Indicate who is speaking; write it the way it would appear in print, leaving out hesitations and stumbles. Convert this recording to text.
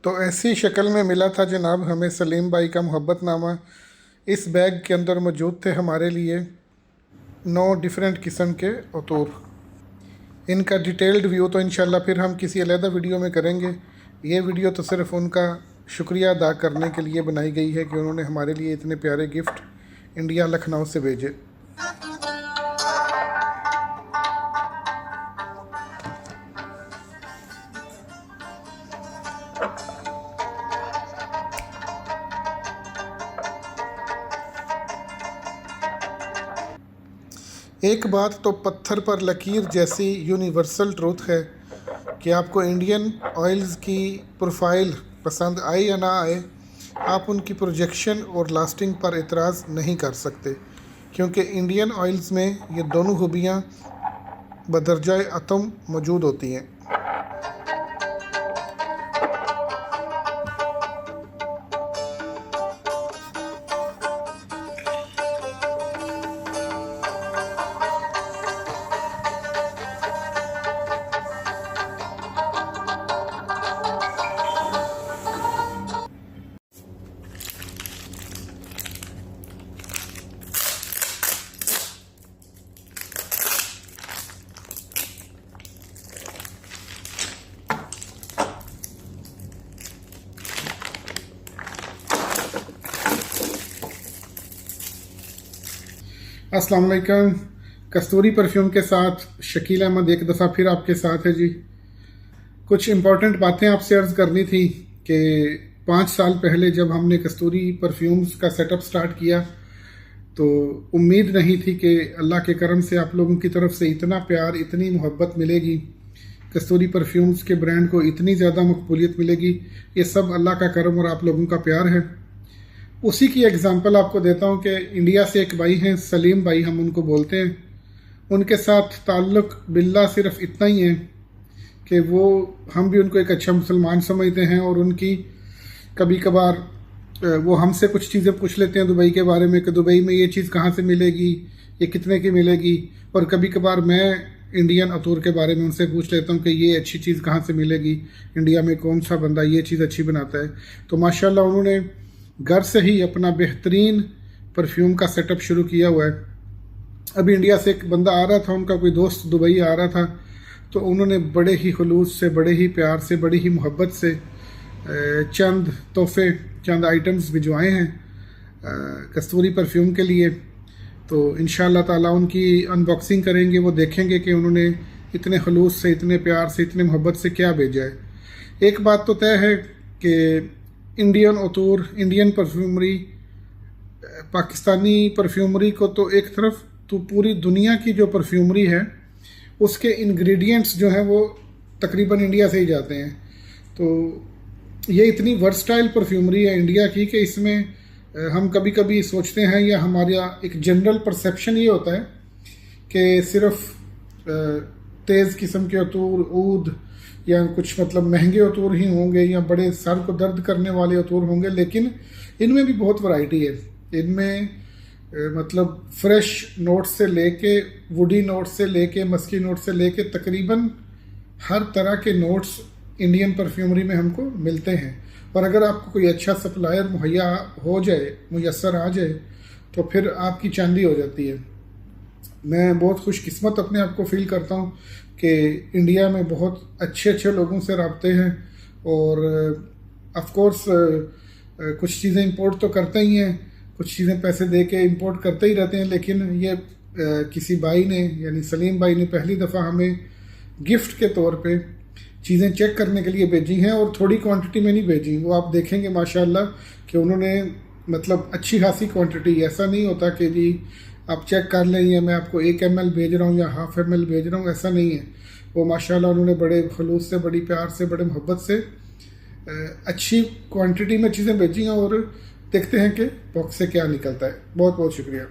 Speaker 1: तो ऐसी शक्ल में मिला था जनाब हमें सलीम भाई का मोहब्बतनामा। इस बैग के अंदर मौजूद थे हमारे लिए 9 डिफरेंट किस्म के अतूर। इनका डिटेल्ड व्यू तो इंशाल्लाह फिर हम किसी अलग वीडियो में करेंगे। ये वीडियो तो सिर्फ़ उनका शुक्रिया अदा करने के लिए बनाई गई है कि उन्होंने हमारे लिए इतने प्यारे गिफ्ट इंडिया लखनऊ से भेजे। एक बात तो पत्थर पर लकीर जैसी यूनिवर्सल ट्रूथ है कि आपको इंडियन ऑयल्स की प्रोफाइल पसंद आए या ना आए, आप उनकी प्रोजेक्शन और लास्टिंग पर एतराज़ नहीं कर सकते, क्योंकि इंडियन ऑयल्स में ये दोनों खूबियाँ बदरजाए अतम मौजूद होती हैं। अस्सलाम वालेकुम। कस्तूरी परफ्यूम के साथ शकील अहमद एक दफ़ा फिर आपके साथ है जी। कुछ इम्पॉर्टेंट बातें आपसे अर्ज़ करनी थी कि 5 साल पहले जब हमने कस्तूरी परफ्यूम्स का सेटअप स्टार्ट किया तो उम्मीद नहीं थी कि अल्लाह के करम से आप लोगों की तरफ से इतना प्यार, इतनी मोहब्बत मिलेगी, कस्तूरी परफ्यूम्स के ब्रांड को इतनी ज़्यादा मकबूलियत मिलेगी। ये सब अल्लाह का करम और आप लोगों का प्यार है। उसी की एग्ज़ाम्पल आपको देता हूँ कि इंडिया से एक भाई हैं, सलीम भाई हम उनको बोलते हैं। उनके साथ ताल्लुक़ बिल्ला सिर्फ इतना ही है कि हम भी उनको एक अच्छा मुसलमान समझते हैं और उनकी कभी कभार वो हमसे कुछ चीज़ें पूछ लेते हैं दुबई के बारे में कि दुबई में ये चीज़ कहाँ से मिलेगी, ये कितने की मिलेगी। और कभी कभार मैं इंडियन अतूर के बारे में उनसे पूछ लेता हूँ कि ये अच्छी चीज़ कहाँ से मिलेगी, इंडिया में कौन सा बंदा ये चीज़ अच्छी बनाता है। तो माशाल्लाह उन्होंने घर से ही अपना बेहतरीन परफ्यूम का सेटअप शुरू किया हुआ है। अभी इंडिया से एक बंदा आ रहा था, उनका कोई दोस्त दुबई आ रहा था, तो उन्होंने बड़े ही खुलूस से, बड़े ही प्यार से, बड़ी ही मोहब्बत से चंद तोहफे, चंद आइटम्स भिजवाए हैं कस्तूरी परफ्यूम के लिए। तो इंशाअल्लाह ताला उनकी अनबॉक्सिंग करेंगे, वो देखेंगे कि उन्होंने इतने खुलूस से, इतने प्यार से, इतने मोहब्बत से क्या भेजा है। एक बात तो तय है कि Indian attar, Indian perfumery, Pakistani perfumery को तो एक तरफ, तो पूरी दुनिया की जो परफ्यूमरी है उसके इंग्रेडिएंट्स जो हैं वो तकरीबन इंडिया से ही जाते हैं। तो ये इतनी वर्सटाइल परफ्यूमरी है इंडिया की कि इसमें हम कभी कभी सोचते हैं, या हमारा एक जनरल परसेप्शन ये होता है कि सिर्फ तेज़ किस्म के अतूर, ऊद या कुछ मतलब महंगे अतूर ही होंगे या बड़े सर को दर्द करने वाले अतूर होंगे, लेकिन इनमें भी बहुत वैरायटी है। इनमें मतलब फ्रेश नोट से लेके, वुडी नोट से लेके, मस्की नोट से लेके तकरीबन हर तरह के नोट्स इंडियन परफ्यूमरी में हमको मिलते हैं। और अगर आपको कोई अच्छा सप्लायर मुहैया हो जाए, मुयस्सर आ जाए, तो फिर आपकी चांदी हो जाती है। मैं बहुत खुशकिस्मत अपने आप को फील करता हूँ कि इंडिया में बहुत अच्छे अच्छे लोगों से राब्ते हैं। और ऑफ कोर्स कुछ चीज़ें इंपोर्ट तो करते ही हैं, कुछ चीज़ें पैसे दे के इंपोर्ट करते ही रहते हैं, लेकिन ये किसी भाई ने, यानी सलीम भाई ने पहली दफ़ा हमें गिफ्ट के तौर पे चीज़ें चेक करने के लिए भेजी हैं। और थोड़ी क्वांटिटी में नहीं भेजी, वो आप देखेंगे माशाल्लाह कि उन्होंने मतलब अच्छी खासी क्वांटिटी, ऐसा नहीं होता कि जी आप चेक कर लें या मैं आपको 1 ml भेज रहा हूँ या 1/2 ml भेज रहा हूँ, ऐसा नहीं है। वो माशाल्लाह उन्होंने बड़े खलूस से, बड़ी प्यार से, बड़े मोहब्बत से अच्छी क्वांटिटी में चीज़ें भेजी हैं। और देखते हैं कि बॉक्स से क्या निकलता है। बहुत बहुत शुक्रिया।